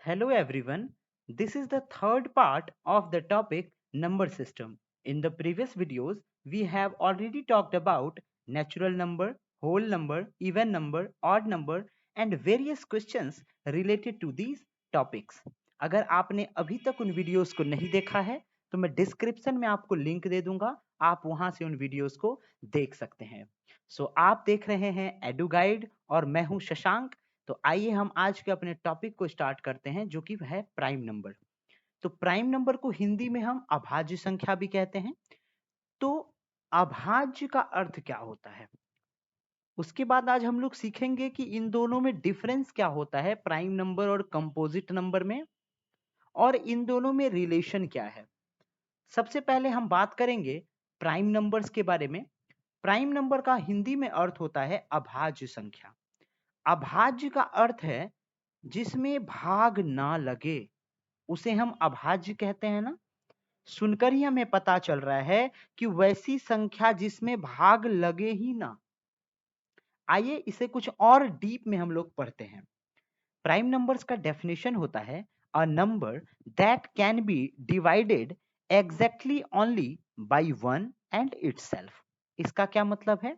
Hello everyone, this is the third part of the topic number system. In the previous videos, we have already talked about natural number, whole number, even number, odd number and various questions related to these topics. अगर आपने अभी तक उन videos को नहीं देखा है तो मैं डिस्क्रिप्शन में आपको लिंक दे दूंगा, आप वहां से उन वीडियोस को देख सकते हैं। आप देख रहे हैं एडू गाइड और मैं हूं शशांक। तो आइए हम आज के अपने टॉपिक को स्टार्ट करते हैं जो कि है प्राइम नंबर। तो प्राइम नंबर को हिंदी में हम अभाज्य संख्या भी कहते हैं। तो अभाज्य का अर्थ क्या होता है, उसके बाद आज हम लोग सीखेंगे कि इन दोनों में डिफरेंस क्या होता है, प्राइम नंबर और कंपोजिट नंबर में, और इन दोनों में रिलेशन क्या है। सबसे पहले हम बात करेंगे प्राइम नंबर्स के बारे में। प्राइम नंबर का हिंदी में अर्थ होता है अभाज्य संख्या। अभाज्य का अर्थ है जिसमें भाग ना लगे, उसे हम अभाज्य कहते हैं ना। सुनकर ही हमें पता चल रहा है कि वैसी संख्या जिसमें भाग लगे ही ना। आइए इसे कुछ और डीप में हम लोग पढ़ते हैं। प्राइम नंबर्स का डेफिनेशन होता है a number that can be divided exactly only by one and itself. इसका क्या मतलब है?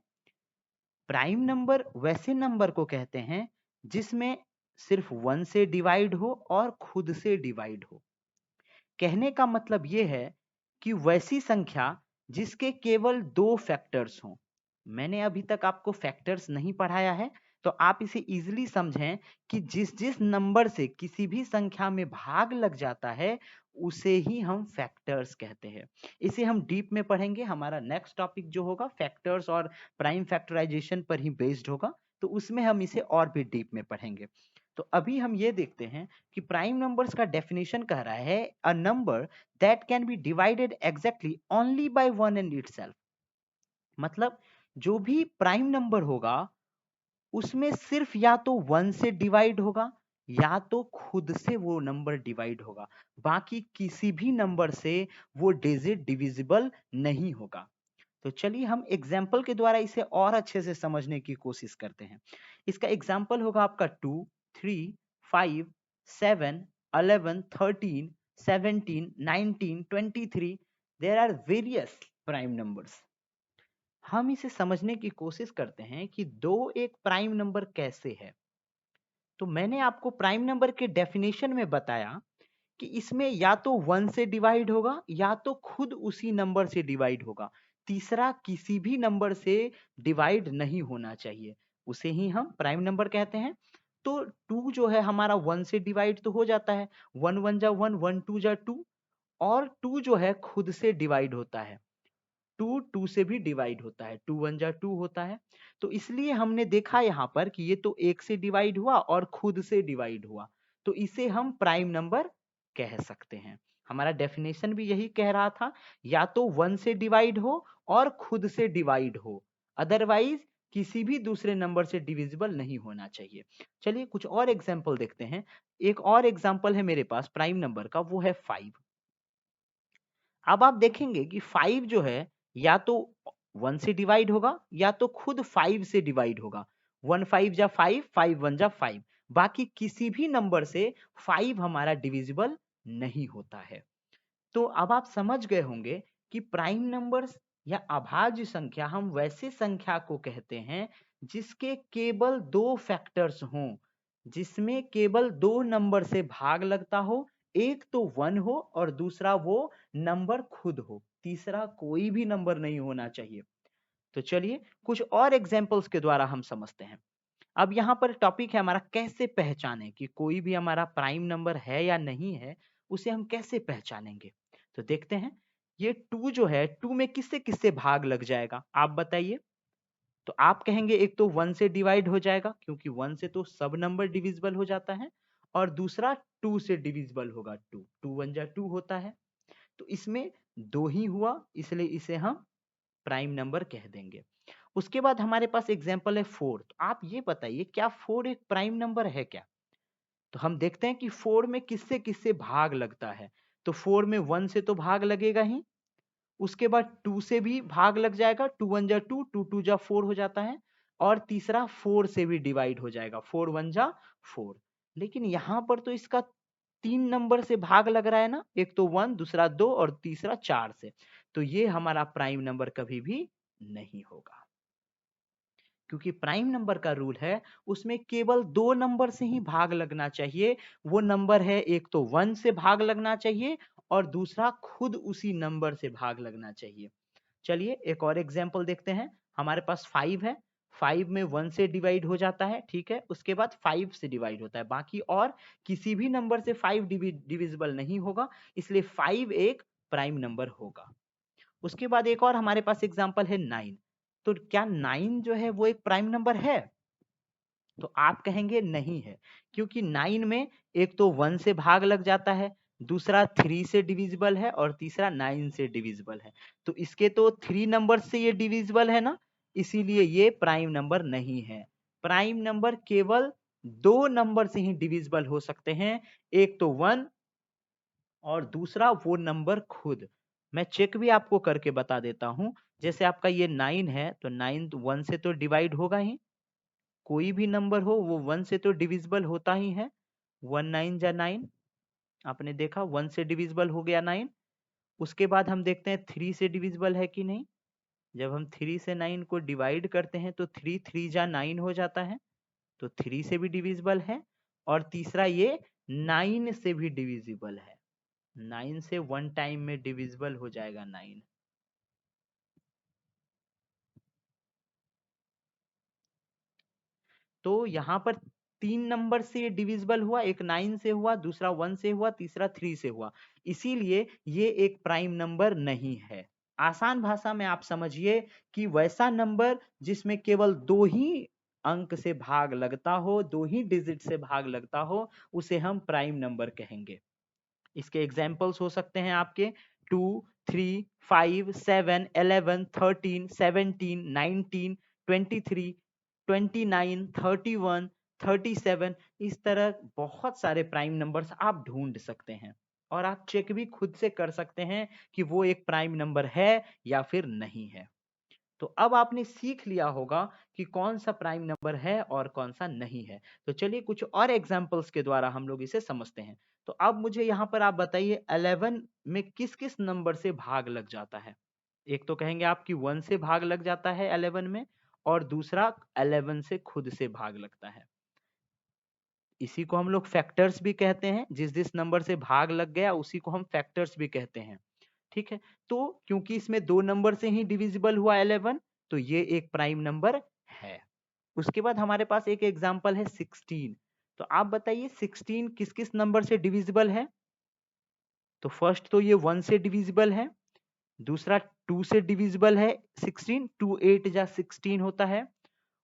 प्राइम नंबर वैसे नंबर को कहते हैं जिसमें सिर्फ वन से डिवाइड हो और खुद से डिवाइड हो। कहने का मतलब यह है कि वैसी संख्या जिसके केवल दो फैक्टर्स हों। मैंने अभी तक आपको फैक्टर्स नहीं पढ़ाया है, तो आप इसे इजीली समझें कि जिस जिस नंबर से किसी भी संख्या में भाग लग जाता है उसे ही हम फैक्टर्स कहते हैं। इसे हम डीप में पढ़ेंगे। हमारा नेक्स्ट टॉपिक जो होगा फैक्टर्स और प्राइम फैक्टराइजेशन पर ही बेस्ड होगा, तो उसमें हम इसे और भी डीप में पढ़ेंगे। तो अभी हम ये देखते हैं कि प्राइम नंबर्स का डेफिनेशन कह रहा है a number that can be divided exactly only by one and itself. मतलब जो भी प्राइम नंबर होगा उसमें सिर्फ या तो वन से डिवाइड होगा या तो खुद से वो नंबर डिवाइड होगा, बाकी किसी भी नंबर से वो डिजिट डिविजिबल नहीं होगा। तो चलिए हम एग्जाम्पल के द्वारा इसे और अच्छे से समझने की कोशिश करते हैं। इसका एग्जाम्पल होगा आपका 2, 3, 5, 7, 11, 13, 17, 19, 23। There are various prime numbers. हम इसे समझने की कोशिश करते हैं कि दो एक प्राइम नंबर कैसे है। तो मैंने आपको प्राइम नंबर के डेफिनेशन में बताया कि इसमें या तो वन से डिवाइड होगा या तो खुद उसी नंबर से डिवाइड होगा। तीसरा किसी भी नंबर से डिवाइड नहीं होना चाहिए, उसे ही हम प्राइम नंबर कहते हैं। तो टू जो है हमारा वन से डिवाइड तो हो जाता है, वन वन जा वन, वन टू जा टू, और टू जो है खुद से डिवाइड होता है, टू टू से भी डिवाइड होता है, टू वन जा टू होता है। तो इसलिए हमने देखा यहाँ पर कि ये तो एक से डिवाइड हुआ और खुद से डिवाइड हुआ, तो इसे हम प्राइम नंबर कह सकते हैं। हमारा डेफिनेशन भी यही कह रहा था, या तो वन से डिवाइड हो और खुद से डिवाइड हो, अदरवाइज किसी भी दूसरे नंबर से डिविजिबल नहीं होना चाहिए। चलिए कुछ और एग्जाम्पल देखते हैं। एक और एग्जाम्पल है मेरे पास प्राइम नंबर का, वो है 5। अब आप देखेंगे कि 5 जो है या तो वन से डिवाइड होगा या तो खुद 5 से डिवाइड होगा। वन फाइव जा फाइव, फाइव वन जा फाइव, बाकी किसी भी नंबर से 5 हमारा डिविजिबल नहीं होता है। तो अब आप समझ गए होंगे कि प्राइम नंबर्स या अभाज्य संख्या हम वैसे संख्या को कहते हैं जिसके केवल दो फैक्टर्स हों, जिसमें केवल दो नंबर से भाग लगता हो, एक तो वन हो और दूसरा वो नंबर खुद हो, तीसरा कोई भी नंबर नहीं होना चाहिए। तो चलिए कुछ और एग्जाम्पल्स के द्वारा हम समझते हैं। अब यहाँ पर टॉपिक है हमारा कैसे पहचाने कि कोई भी हमारा प्राइम नंबर है या नहीं है, उसे हम कैसे पहचानेंगे। तो देखते हैं ये टू जो है, टू में किससे किससे भाग लग जाएगा आप बताइए। तो आप कहेंगे एक तो वन से डिवाइड हो जाएगा क्योंकि वन से तो सब नंबर डिविजिबल हो जाता है, और दूसरा टू से डिविजिबल होगा, टू टू वन जा टू होता है। तो इसमें दो ही हुआ, इसलिए इसे हम प्राइम नंबर कह देंगे। उसके बाद हमारे पास एग्जाम्पल है 4। तो आप ये बताइए क्या 4 एक प्राइम नंबर है क्या? तो हम देखते हैं कि 4 में किससे किससे भाग लगता है। तो 4 में वन से तो भाग लगेगा ही, उसके बाद टू से भी भाग लग जाएगा, टू वन जा टू, टू टू जा फोर हो जाता है, और तीसरा फोर से भी डिवाइड हो जाएगा, फोर वन जा फोर। लेकिन यहां पर तो इसका तीन नंबर से भाग लग रहा है ना, एक तो 1, दूसरा 2 और तीसरा 4 से, तो ये हमारा प्राइम नंबर कभी भी नहीं होगा। क्योंकि प्राइम नंबर का रूल है उसमें केवल दो नंबर से ही भाग लगना चाहिए। वो नंबर है, एक तो 1 से भाग लगना चाहिए और दूसरा खुद उसी नंबर से भाग लगना चाहिए। चलिए एक और एग्जाम्पल देखते हैं। हमारे पास 5 है, 5 में 1 से डिवाइड हो जाता है, ठीक है, उसके बाद 5 से डिवाइड होता है, बाकी और किसी भी नंबर से 5 डिविजिबल नहीं होगा, इसलिए 5 एक प्राइम नंबर होगा। उसके बाद एक और हमारे पास एग्जाम्पल है 9। तो क्या 9 जो है वो एक प्राइम नंबर है? तो आप कहेंगे नहीं है, क्योंकि 9 में एक तो 1 से भाग लग जाता है, दूसरा 3 से डिविजिबल है और तीसरा 9 से डिविजिबल है। तो इसके तो 3 नंबर से ये डिविजिबल है ना, इसीलिए ये प्राइम नंबर नहीं है। प्राइम नंबर केवल दो नंबर से ही डिविजिबल हो सकते हैं, एक तो 1 और दूसरा वो नंबर खुद। मैं चेक भी आपको करके बता देता हूं। जैसे आपका ये 9 है, तो 9 1 से तो डिवाइड होगा ही, कोई भी नंबर हो वो 1 से तो डिविजिबल होता ही है। 1 9 जा 9, आपने देखा 1 से डिविजिबल हो गया 9। उसके बाद हम देखते हैं 3 से डिविजिबल है कि नहीं। जब हम 3 से 9 को डिवाइड करते हैं तो 3 3 जा 9 हो जाता है, तो 3 से भी डिविजिबल है। और तीसरा ये 9 से भी डिविजिबल है, 9 से 1 टाइम में डिविजिबल हो जाएगा 9। तो यहाँ पर तीन नंबर से ये डिविजिबल हुआ, एक 9 से हुआ, दूसरा 1 से हुआ, तीसरा 3 से हुआ, इसीलिए ये एक प्राइम नंबर नहीं है। आसान भाषा में आप समझिए कि वैसा नंबर जिसमें केवल दो ही अंक से भाग लगता हो, दो ही डिजिट से भाग लगता हो, उसे हम प्राइम नंबर कहेंगे। इसके एग्जाम्पल्स हो सकते हैं आपके 2, 3, 5, 7, 11, 13, 17, 19, 23, 29, 31, 37, इस तरह बहुत सारे प्राइम नंबर्स आप ढूंढ सकते हैं और आप चेक भी खुद से कर सकते हैं कि वो एक प्राइम नंबर है या फिर नहीं है। तो अब आपने सीख लिया होगा कि कौन सा प्राइम नंबर है और कौन सा नहीं है। तो चलिए कुछ और एग्जाम्पल्स के द्वारा हम लोग इसे समझते हैं। तो अब मुझे यहाँ पर आप बताइए 11 में किस किस नंबर से भाग लग जाता है। एक तो कहेंगे आपकी 1 से भाग लग जाता है 11 में, और दूसरा 11 से खुद से भाग लगता है। इसी को हम लोग फैक्टर्स भी कहते हैं, जिस जिस नंबर से भाग लग गया उसी को हम फैक्टर्स भी कहते हैं, ठीक है। तो क्योंकि इसमें दो नंबर से ही डिविजिबल हुआ 11, तो ये एक प्राइम नंबर है। उसके बाद हमारे पास एक एग्जांपल है 16। तो आप बताइए 16 किस किस नंबर से डिविजिबल है। तो फर्स्ट तो ये 1 से डिविजिबल है, दूसरा 2 से डिविजिबल है। 16 2 8 जा 16 होता है।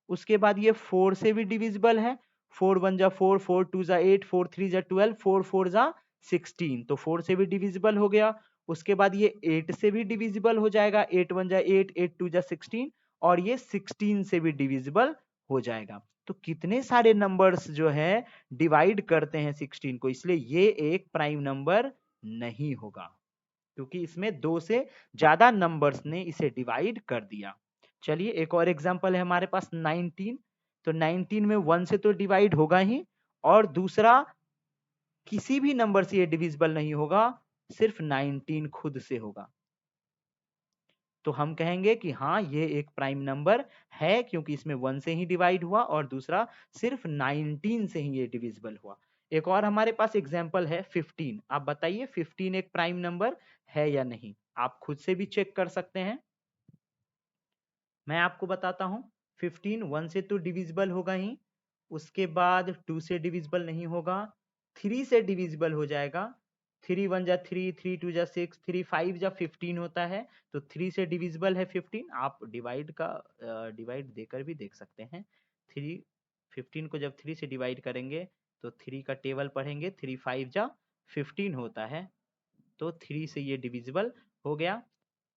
उसके बाद ये 4 से भी डिविजिबल है, 4 1 जा 4, 4 2 जा 8, 4 3 जा 12, 4 4 जा 16, तो 4 से भी डिविजिबल हो गया। उसके बाद ये 8 से भी डिविजिबल हो जाएगा, 8 1 जा 8, 8 2 जा 16, और ये 16 से भी डिविजिबल हो जाएगा। तो कितने सारे नंबर्स जो है डिवाइड करते हैं 16 को, इसलिए ये एक प्राइम नंबर नहीं होगा, क्योंकि इसमें दो से ज्यादा नंबर्स ने इसे डिवाइड कर दिया। चलिए एक और एग्जांपल है हमारे पास 19। तो 19 में 1 से तो डिवाइड होगा ही, और दूसरा किसी भी नंबर से ये डिविजिबल नहीं होगा, सिर्फ 19 खुद से होगा। तो हम कहेंगे कि हाँ ये एक प्राइम नंबर है, क्योंकि इसमें 1 से ही डिवाइड हुआ और दूसरा सिर्फ 19 से ही ये डिविजिबल हुआ। एक और हमारे पास एग्जाम्पल है 15। आप बताइए 15 एक प्राइम नंबर है या नहीं, आप खुद से भी चेक कर सकते हैं। मैं आपको बताता हूँ। 15 1 से तो डिविजिबल होगा ही, उसके बाद 2 से डिविजिबल नहीं होगा, 3 से डिविजिबल हो जाएगा। 3 1 जा 3, 3 2 जा 6, 3 5 जा 15 होता है, तो 3 से डिविजिबल है 15। आप डिवाइड देकर भी देख सकते हैं। 3 15 को जब 3 से डिवाइड करेंगे तो 3 का टेबल पढ़ेंगे, 3 5 जा 15 होता है, तो 3 से ये डिविजिबल हो गया।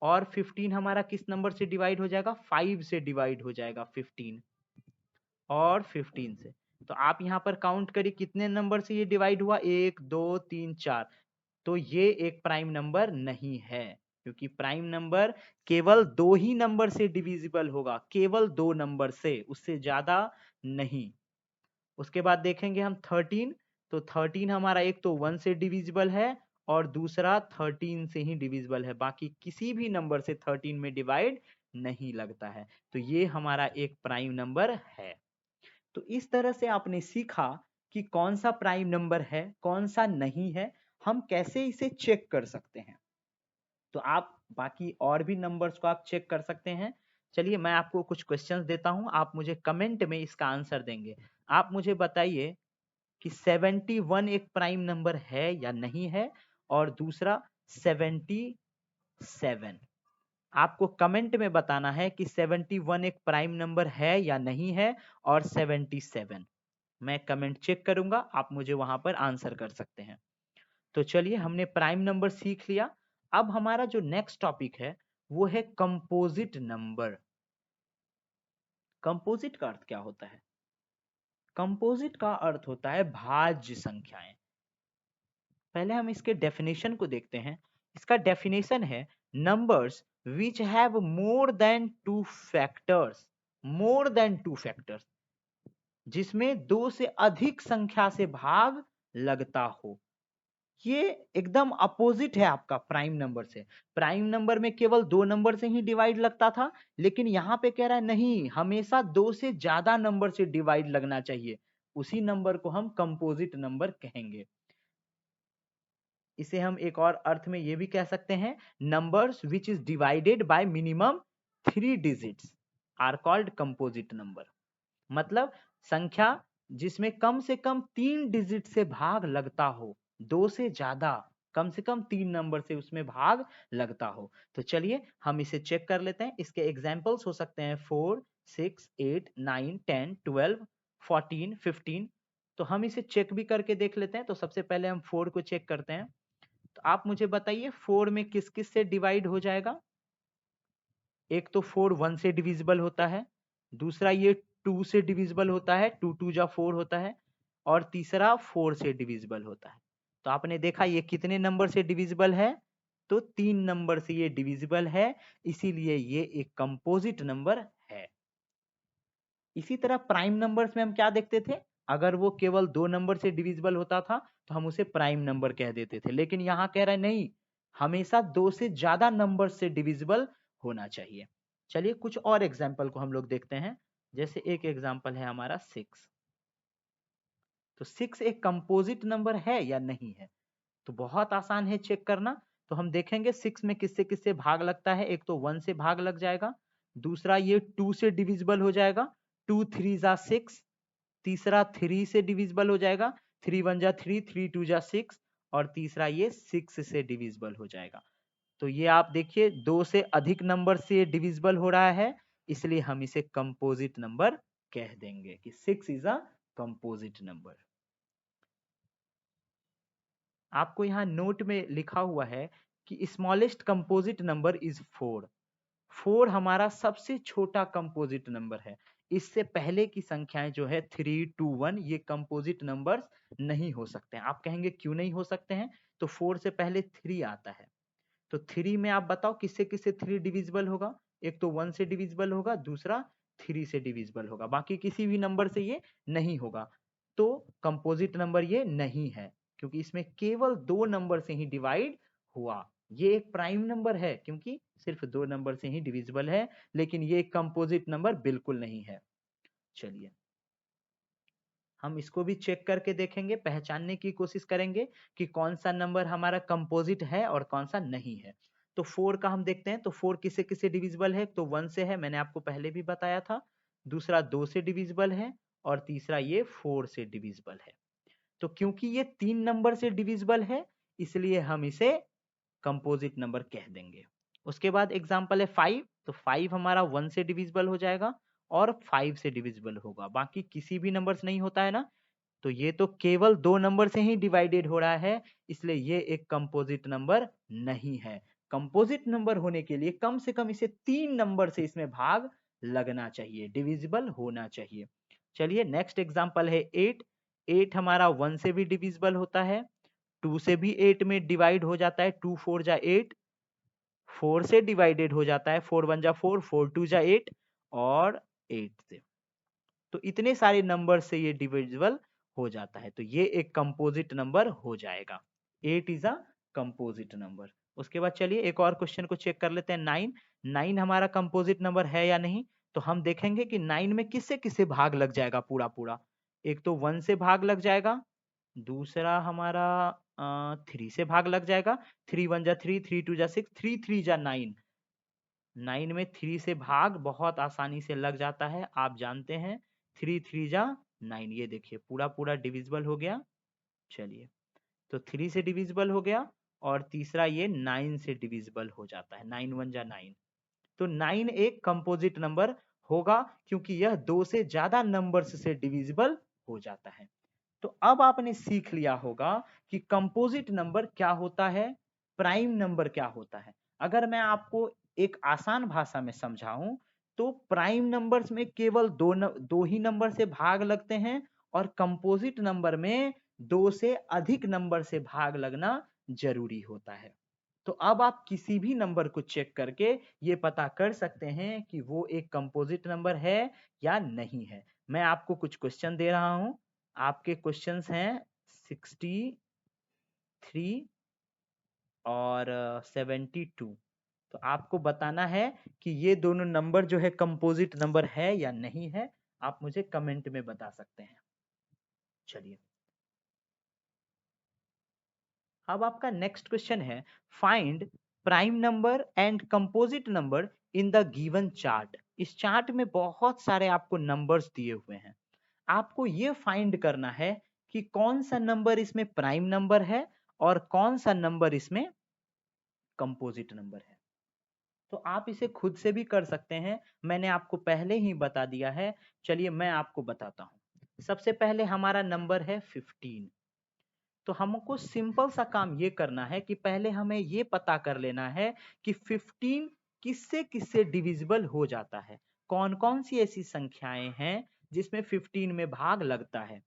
और 15 हमारा किस नंबर से डिवाइड हो जाएगा, 5 से डिवाइड हो जाएगा 15 और 15 से। तो आप यहाँ पर काउंट करिए कितने नंबर से ये डिवाइड हुआ, 1 2 3 4। तो ये एक प्राइम नंबर नहीं है, क्योंकि प्राइम नंबर केवल दो ही नंबर से डिविजिबल होगा, केवल दो नंबर से, उससे ज्यादा नहीं। उसके बाद देखेंगे हम 13। तो 13 हमारा एक तो 1 से डिविजिबल है और दूसरा 13 से ही डिविजिबल है, बाकी किसी भी नंबर से 13 में डिवाइड नहीं लगता है। तो ये हमारा एक प्राइम नंबर है। तो इस तरह से आपने सीखा कि कौन सा प्राइम नंबर है, कौन सा नहीं है, हम कैसे इसे चेक कर सकते हैं। तो आप बाकी और भी नंबर्स को आप चेक कर सकते हैं। चलिए मैं आपको कुछ क्वेश्चंस देता हूं, आप मुझे कमेंट में इसका आंसर देंगे। आप मुझे बताइए कि 71 एक प्राइम नंबर है या नहीं है, और दूसरा 77। आपको कमेंट में बताना है कि 71 एक प्राइम नंबर है या नहीं है, और 77। मैं कमेंट चेक करूंगा, आप मुझे वहां पर आंसर कर सकते हैं। तो चलिए हमने प्राइम नंबर सीख लिया। अब हमारा जो नेक्स्ट टॉपिक है वो है कंपोजिट नंबर। कंपोजिट का अर्थ क्या होता है? कंपोजिट का अर्थ होता है भाज्य संख्याएं। पहले हम इसके डेफिनेशन को देखते हैं। इसका डेफिनेशन है numbers which have more than two factors. More than two factors, जिसमें दो से अधिक संख्या से भाग लगता हो। ये एकदम अपोजिट है आपका प्राइम नंबर से। प्राइम नंबर में केवल दो नंबर से ही डिवाइड लगता था, लेकिन यहाँ पे कह रहा है नहीं, हमेशा दो से ज्यादा नंबर से डिवाइड लगना चाहिए। उसी नंबर को हम कंपोजिट नंबर कहेंगे। इसे हम एक और अर्थ में ये भी कह सकते हैं, numbers which is divided by minimum 3 digits are called composite number. मतलब संख्या जिसमें कम से कम 3 डिजिट से भाग लगता हो, दो से ज्यादा, कम से कम 3 नंबर से उसमें भाग लगता हो। तो चलिए हम इसे चेक कर लेते हैं। इसके एग्जाम्पल्स हो सकते हैं 4, 6, 8, 9, 10, 12, 14, 15। तो हम इसे चेक भी करके देख लेते हैं। तो सबसे पहले हम 4 को चेक करते हैं। तो आप मुझे बताइए 4 में किस किस से डिवाइड हो जाएगा? एक तो 4 1 से डिविजिबल होता है, दूसरा ये 2 से डिविजिबल होता है, 2 2 जा 4 होता है, और तीसरा 4 से डिविजिबल होता है। तो आपने देखा ये कितने नंबर से डिविजिबल है? तो 3 नंबर से ये डिविजिबल है, इसीलिए ये एक कंपोजिट नंबर है। इसी तरह प्राइम नंबर्स में हम क्या देखते थे? अगर वो केवल 2 नंबर से डिविजिबल होता था तो हम उसे प्राइम नंबर कह देते थे, लेकिन यहाँ कह रहा है नहीं, हमेशा 2 से ज्यादा नंबर से डिविजिबल होना चाहिए। चलिए कुछ और एग्जाम्पल को हम लोग देखते हैं। जैसे एक एग्जाम्पल है हमारा 6। तो 6 एक कंपोजिट नंबर है या नहीं है? तो बहुत आसान है चेक करना। तो हम देखेंगे 6 में किससे किससे भाग लगता है। एक तो 1 से भाग लग जाएगा, दूसरा ये 2 से डिविजिबल हो जाएगा, 2 3 जा 6, तीसरा 3 से डिविजिबल हो जाएगा, 3 1 जा 3, 3 2 जा 6, और तीसरा ये 6 से डिविजिबल हो जाएगा। तो ये आप देखिए 2 से अधिक नंबर से डिविजिबल हो रहा है, इसलिए हम इसे कंपोजिट नंबर कह देंगे कि 6 इज अ कंपोजिट नंबर। आपको यहाँ नोट में लिखा हुआ है कि स्मॉलेस्ट कंपोजिट नंबर इज 4। 4 हमारा सबसे छोटा कंपोजिट नंबर है। इससे पहले की संख्याएं जो है 3 2 1, ये कंपोजिट नंबर्स नहीं हो सकते हैं। आप कहेंगे क्यों नहीं हो सकते हैं? तो 4 से पहले 3 आता है। तो 3 में आप बताओ किससे किससे 3 डिविजिबल होगा? एक तो 1 से डिविजिबल होगा, दूसरा 3 से डिविजिबल होगा, बाकी किसी भी नंबर से ये नहीं होगा। तो कंपोजिट नंबर ये नहीं है, क्योंकि इसमें केवल 2 नंबर से ही डिवाइड हुआ। ये एक प्राइम नंबर है क्योंकि सिर्फ 2 नंबर से ही डिविजिबल है, लेकिन ये कंपोजिट नंबर बिल्कुल नहीं है। चलिए हम इसको भी चेक करके देखेंगे, पहचानने की कोशिश करेंगे कि कौन सा नंबर हमारा कंपोजिट है और कौन सा नहीं है। तो 4 का हम देखते हैं। तो 4 किसे किसे डिविजिबल है? तो 1 से है, मैंने आपको पहले भी बताया था, दूसरा 2 से डिविजिबल है, और तीसरा ये 4 से डिविजिबल है। तो क्योंकि ये 3 नंबर से डिविजिबल है, इसलिए हम इसे कंपोजिट नंबर कह देंगे। उसके बाद एग्जाम्पल है 5। तो 5 हमारा 1 से डिविजिबल हो जाएगा और 5 से डिविजिबल होगा, बाकी किसी भी नंबर से नहीं होता है ना। तो ये तो केवल 2 नंबर से ही डिवाइडेड हो रहा है, इसलिए ये एक कंपोजिट नंबर नहीं है। कंपोजिट नंबर होने के लिए कम से कम इसे 3 नंबर से इसमें भाग लगना चाहिए, डिविजिबल होना चाहिए। चलिए नेक्स्ट एग्जाम्पल है 8। 8 हमारा 1 से भी डिविजिबल होता है, 2 से भी 8 में डिवाइड हो जाता है, 2 4 जा 8, 4 से डिवाइडेड हो जाता है, 4 1 जा 4, 4 2 जा 8, और 8 से। तो इतने सारे नंबर से ये डिविजिबल हो जाता है, तो ये एक कंपोजिट नंबर हो जाएगा। 8 इज अ कंपोजिट नंबर। उसके बाद चलिए एक और क्वेश्चन को चेक कर लेते हैं। 9, 9 हमारा कंपोजिट नंबर है या नहीं, तो हम देखेंगे कि 9 में किससे किससे भाग लग जाएगा पूरा पूरा। एक तो 1 से भाग लग जाएगा, दूसरा हमारा 3 से भाग लग जाएगा, 3 1 जा 3, 3 2 जा 6, 3 3 जा 9। 9 में 3 से भाग बहुत आसानी से लग जाता है, आप जानते हैं। 3 3 जा 9, ये देखिए पूरा पूरा डिविजिबल हो गया। चलिए, तो 3 से डिविजिबल हो गया, और तीसरा ये 9 से डिविजिबल हो जाता है, 9 1 जा 9। तो 9 एक कंपोजिट नंबर होगा, क्योंकि यह 2 से ज्यादा नंबर्स से डिविजिबल हो जाता है। तो अब आपने सीख लिया होगा कि कंपोजिट नंबर क्या होता है, प्राइम नंबर क्या होता है। अगर मैं आपको एक आसान भाषा में समझाऊं, तो प्राइम नंबर्स में केवल दो ही नंबर से भाग लगते हैं, और कंपोजिट नंबर में 2 से अधिक नंबर से भाग लगना जरूरी होता है। तो अब आप किसी भी नंबर को चेक करके ये पता कर सकते हैं कि वो एक कंपोजिट नंबर है या नहीं है। मैं आपको कुछ क्वेश्चन दे रहा हूं। आपके क्वेश्चंस हैं 63 और 72। तो आपको बताना है कि ये दोनों नंबर जो है कंपोजिट नंबर है या नहीं है। आप मुझे कमेंट में बता सकते हैं। चलिए, अब आपका नेक्स्ट क्वेश्चन है, find prime number and composite number in the given chart. इस चार्ट में बहुत सारे आपको नंबर्स दिए हुए हैं, आपको ये फाइंड करना है कि कौन सा नंबर इसमें प्राइम नंबर है और कौन सा नंबर इसमें कंपोजिट नंबर है। तो आप इसे खुद से भी कर सकते हैं, मैंने आपको पहले ही बता दिया है। चलिए मैं आपको बताता हूं। सबसे पहले हमारा नंबर है 15। तो हमको सिंपल सा काम ये करना है कि पहले हमें ये पता कर लेना है कि 15 किससे किससे डिविजिबल हो जाता है, कौन कौन सी ऐसी संख्याएं हैं जिसमें 15 में भाग लगता है।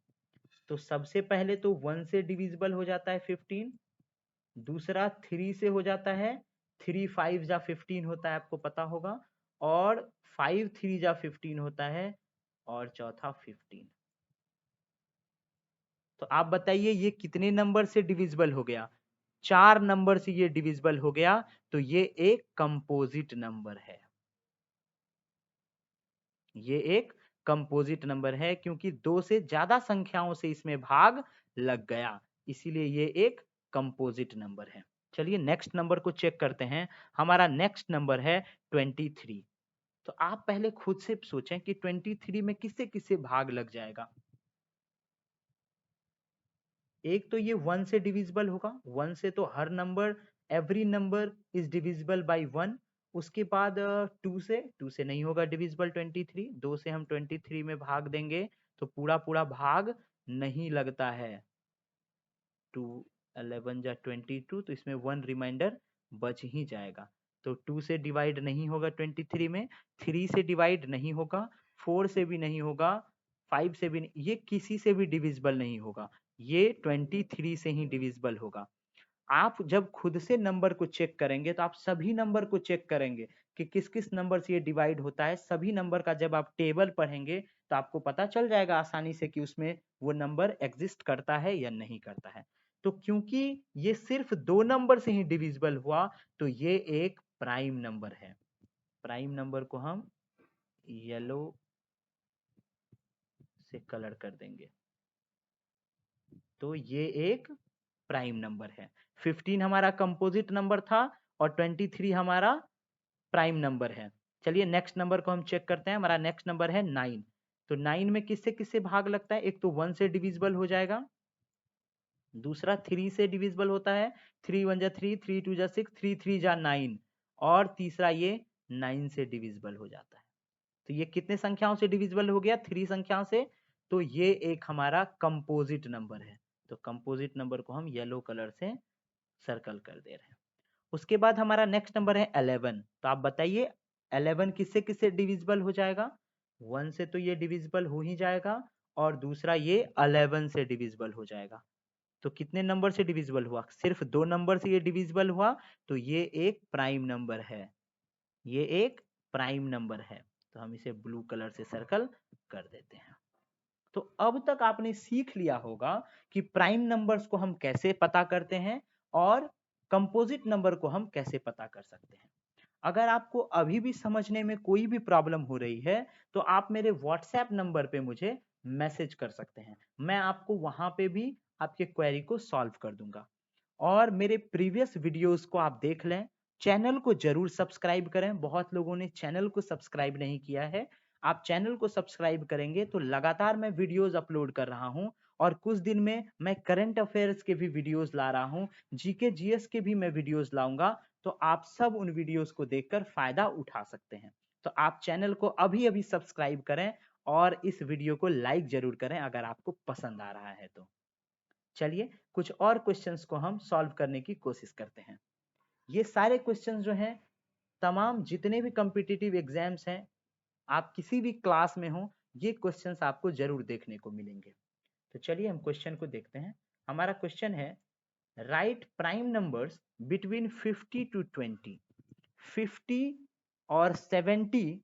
तो सबसे पहले तो 1 से डिविजिबल हो जाता है 15, दूसरा 3 से हो जाता है, 3 5 जा 15 होता है, आपको पता होगा, और 5 3 जा 15 होता है, और चौथा 15। तो आप बताइए ये कितने नंबर से डिविजिबल हो गया। 4 नंबर से ये डिविजिबल हो गया, तो ये एक कंपोजिट नंबर है। ये एक कंपोजिट नंबर है, क्योंकि 2 से ज्यादा संख्याओं से इसमें भाग लग गया, इसीलिए ये एक कंपोजिट नंबर है। चलिए नेक्स्ट नंबर को चेक करते हैं। हमारा नेक्स्ट नंबर है 23। तो आप पहले खुद से सोचें कि 23 में किससे किससे भाग लग जाएगा। एक तो ये 1 से डिविजिबल होगा, 1 से तो हर number, every number is divisible by 1। उसके बाद 2 से, 2 से नहीं होगा डिविजिबल 23, 2 से हम 23 में भाग देंगे तो पूरा पूरा भाग नहीं लगता है। 2 11 जा 22, तो इसमें 1 रिमाइंडर बच ही जाएगा। तो 2 से डिवाइड नहीं होगा 23 में, 3 से डिवाइड नहीं होगा, 4 से भी नहीं होगा, 5 से भी नहीं, ये किसी से भी डिविजिबल नहीं होगा, ये 23 से ही डिविजिबल होगा। आप जब खुद से नंबर को चेक करेंगे तो आप सभी नंबर को चेक करेंगे कि किस किस नंबर से ये डिवाइड होता है। सभी नंबर का जब आप टेबल पढ़ेंगे तो आपको पता चल जाएगा आसानी से कि उसमें वो नंबर एग्जिस्ट करता है या नहीं करता है। तो क्योंकि ये सिर्फ 2 नंबर से ही डिविजिबल हुआ, तो ये एक प्राइम नंबर है। प्राइम नंबर को हम येलो से कलर कर देंगे, तो ये एक प्राइम नंबर है। 15 हमारा कंपोजिट नंबर था और 23 हमारा प्राइम नंबर है। चलिए नेक्स्ट नंबर को हम चेक करते हैं। हमारा नेक्स्ट नंबर है 9। तो 9 में किससे किससे भाग लगता है, एक तो 1 से डिविजिबल हो जाएगा, दूसरा 3 से डिविजिबल होता है, 3 1 जा 3, 3 2 जा 6, 3 3 जा 9, और तीसरा ये 9 से डिविजिबल हो जाता है। तो ये कितने संख्याओं से डिविजिबल हो गया, 3 संख्याओं से। तो ये एक हमारा कंपोजिट नंबर है। तो कंपोजिट नंबर को हम येलो कलर से सर्कल कर दे रहे हैं। उसके बाद हमारा नेक्स्ट नंबर है 11। तो आप बताइए 11 किससे किससे डिविजिबल हो जाएगा। 1 से तो ये डिविजिबल हो ही जाएगा, और दूसरा ये 11 से डिविजिबल हो जाएगा। तो कितने नंबर से डिविजिबल हुआ, सिर्फ 2 नंबर से ये डिविजिबल हुआ, तो ये एक प्राइम नंबर है। ये एक प्राइम नंबर है। तो हम इसे ब्लू कलर से सर्कल कर देते हैं। तो अब तक आपने सीख लिया होगा कि प्राइम नंबर्स को हम कैसे पता करते हैं और कंपोजिट नंबर को हम कैसे पता कर सकते हैं। अगर आपको अभी भी समझने में कोई भी प्रॉब्लम हो रही है तो आप मेरे व्हाट्सएप नंबर पे मुझे मैसेज कर सकते हैं, मैं आपको वहां पे भी आपके क्वेरी को सॉल्व कर दूंगा। और मेरे प्रीवियस वीडियोस को आप देख लें, चैनल को जरूर सब्सक्राइब करें, बहुत लोगों ने चैनल को सब्सक्राइब नहीं किया है। आप चैनल को सब्सक्राइब करेंगे तो लगातार मैं वीडियोस अपलोड कर रहा हूं और कुछ दिन में मैं करंट अफेयर्स के भी वीडियोस ला रहा हूं, जीके जीएस के भी मैं वीडियोस लाऊंगा, तो आप सब उन वीडियोस को देखकर फायदा उठा सकते हैं। तो आप चैनल को अभी अभी सब्सक्राइब करें और इस वीडियो को लाइक जरूर करें अगर आपको पसंद आ रहा है तो। चलिए कुछ और क्वेश्चंस को हम सॉल्व करने की कोशिश करते हैं। ये सारे क्वेश्चंस जो हैं तमाम जितने भी कॉम्पिटिटिव एग्जाम्स हैं, आप किसी भी क्लास में हो, ये क्वेश्चंस आपको जरूर देखने को मिलेंगे। तो चलिए हम क्वेश्चन को देखते हैं। हमारा क्वेश्चन है right prime numbers between 50 to 20। 50 और 70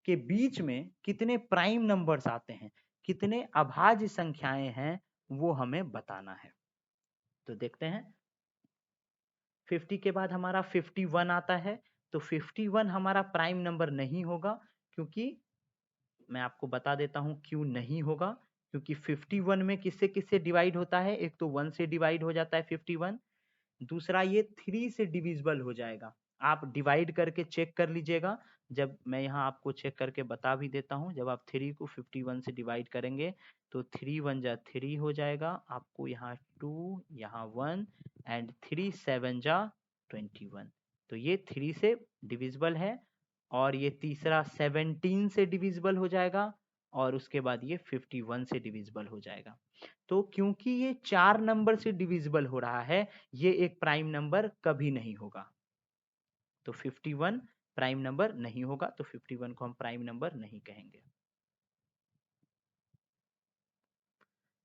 के बीच में कितने प्राइम नंबर्स आते हैं, कितने अभाज्य संख्याएं हैं, वो हमें बताना है। तो देखते हैं 50 के बाद हमारा 51 आता है, तो 51 हमारा प्राइम नंबर नहीं होगा, क्योंकि मैं आपको बता देता हूं क्यों नहीं होगा। क्योंकि 51 में किससे किससे डिवाइड होता है, एक तो 1 से डिवाइड हो जाता है 51, दूसरा ये 3 से डिविजिबल हो जाएगा। आप डिवाइड करके चेक कर लीजिएगा, जब मैं यहाँ आपको चेक करके बता भी देता हूँ। जब आप 3 को 51 से डिवाइड करेंगे तो 3 1 जा 3 हो जाएगा, आपको यहाँ 2 यहाँ 1 एंड 3 7 जा 21। तो ये 3 से डिविजिबल है और ये तीसरा 17 से डिविजिबल हो जाएगा और उसके बाद ये 51 से डिविजिबल हो जाएगा। तो क्योंकि ये 4 नंबर से डिविजिबल हो रहा है, ये एक प्राइम नंबर कभी नहीं होगा। तो 51 प्राइम नंबर नहीं होगा, तो 51 को हम प्राइम नंबर नहीं कहेंगे।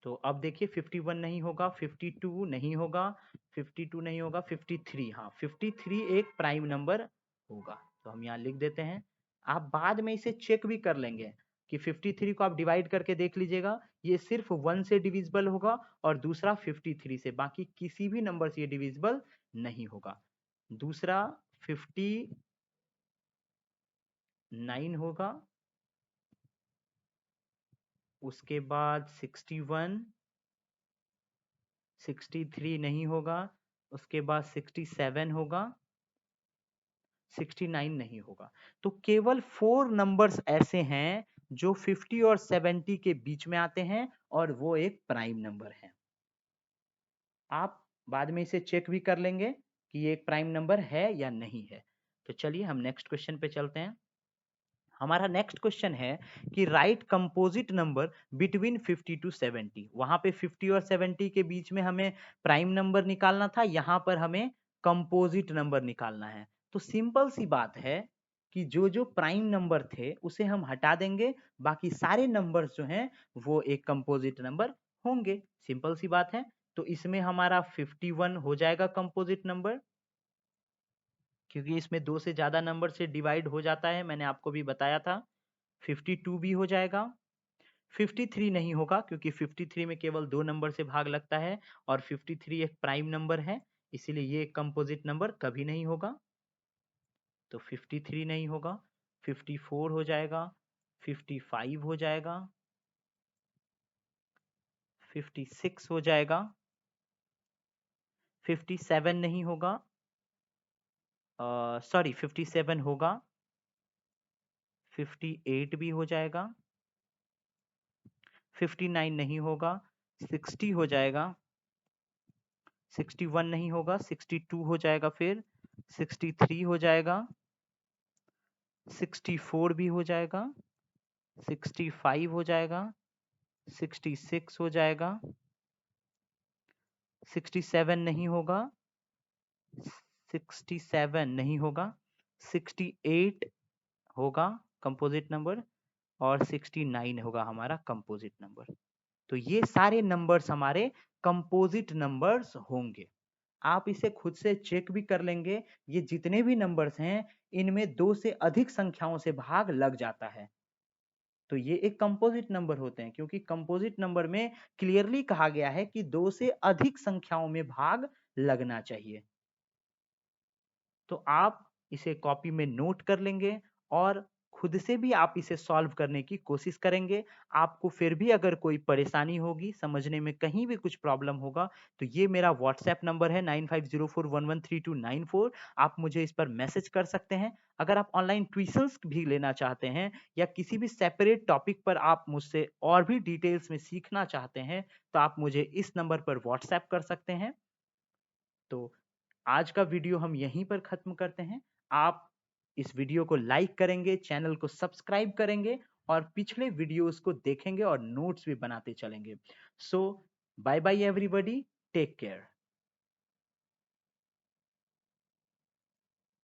तो अब देखिए 51 नहीं होगा, 52 नहीं होगा, 52 नहीं होगा, 53, हाँ 53 एक प्राइम नंबर होगा। तो हम यहाँ लिख देते हैं। आप बाद में इसे चेक भी कर लेंगे कि 53 को आप डिवाइड करके देख लीजिएगा, ये सिर्फ 1 से डिविजिबल होगा और दूसरा 53 से, बाकी किसी भी नंबर से ये डिविजिबल नहीं होगा। दूसरा 59 होगा, उसके बाद 61, 63 नहीं होगा, उसके बाद 67 होगा, 69 नहीं होगा। तो केवल 4 नंबर्स ऐसे हैं जो 50 और 70 के बीच में आते हैं और वो एक प्राइम नंबर है। आप बाद में इसे चेक भी कर लेंगे कि ये एक प्राइम नंबर है या नहीं है। तो चलिए हम नेक्स्ट क्वेश्चन पे चलते हैं। हमारा नेक्स्ट क्वेश्चन है कि right composite number between 50 to 70। वहां पे 50 और 70 के बीच में हमें प्राइम नंबर निकालना था, यहाँ पर हमें कंपोजिट नंबर निकालना है। तो सिंपल सी बात है कि जो जो प्राइम नंबर थे उसे हम हटा देंगे, बाकी सारे नंबर्स जो हैं वो एक कंपोजिट नंबर होंगे। सिंपल सी बात है। तो इसमें हमारा 51 हो जाएगा कंपोजिट नंबर, क्योंकि इसमें 2 से ज्यादा नंबर से डिवाइड हो जाता है, मैंने आपको भी बताया था। 52 भी हो जाएगा। 53 नहीं होगा, क्योंकि 53 में केवल 2 नंबर से भाग लगता है और 53 एक प्राइम नंबर है, इसीलिए ये एक कंपोजिट नंबर कभी नहीं होगा। तो 53 नहीं होगा। 54 हो जाएगा, 55 हो जाएगा, 56 हो जाएगा, 57 नहीं होगा, सॉरी 57 होगा, 58 भी हो जाएगा, 59 नहीं होगा, 60 हो जाएगा, 61 नहीं होगा, 62 हो जाएगा, फिर 63 हो जाएगा, 64 भी हो जाएगा, 65 हो जाएगा, 66 हो जाएगा, 67 नहीं होगा, 67 नहीं होगा, 68 होगा कंपोजिट नंबर और 69 होगा हमारा कंपोजिट नंबर। तो ये सारे नंबर्स हमारे कंपोजिट नंबर्स होंगे। आप इसे खुद से चेक भी कर लेंगे, ये जितने भी नंबर्स हैं इनमें 2 से अधिक संख्याओं से भाग लग जाता है। तो ये एक कंपोजिट नंबर होते हैं, क्योंकि कंपोजिट नंबर में क्लियरली कहा गया है कि 2 से अधिक संख्याओं में भाग लगना चाहिए। तो आप इसे कॉपी में नोट कर लेंगे और खुद से भी आप इसे सॉल्व करने की कोशिश करेंगे। आपको फिर भी अगर कोई परेशानी होगी, समझने में कहीं भी कुछ प्रॉब्लम होगा, तो ये मेरा व्हाट्सएप नंबर है 9504113294। आप मुझे इस पर मैसेज कर सकते हैं। अगर आप ऑनलाइन ट्यूशंस भी लेना चाहते हैं या किसी भी सेपरेट टॉपिक पर आप मुझसे और भी डिटेल्स में सीखना चाहते हैं, तो आप मुझे इस नंबर पर व्हाट्सएप कर सकते हैं। तो आज का वीडियो हम यहीं पर खत्म करते हैं। आप इस वीडियो को लाइक करेंगे, चैनल को सब्सक्राइब करेंगे और पिछले वीडियोस को देखेंगे और नोट्स भी बनाते चलेंगे। So bye bye everybody, take care.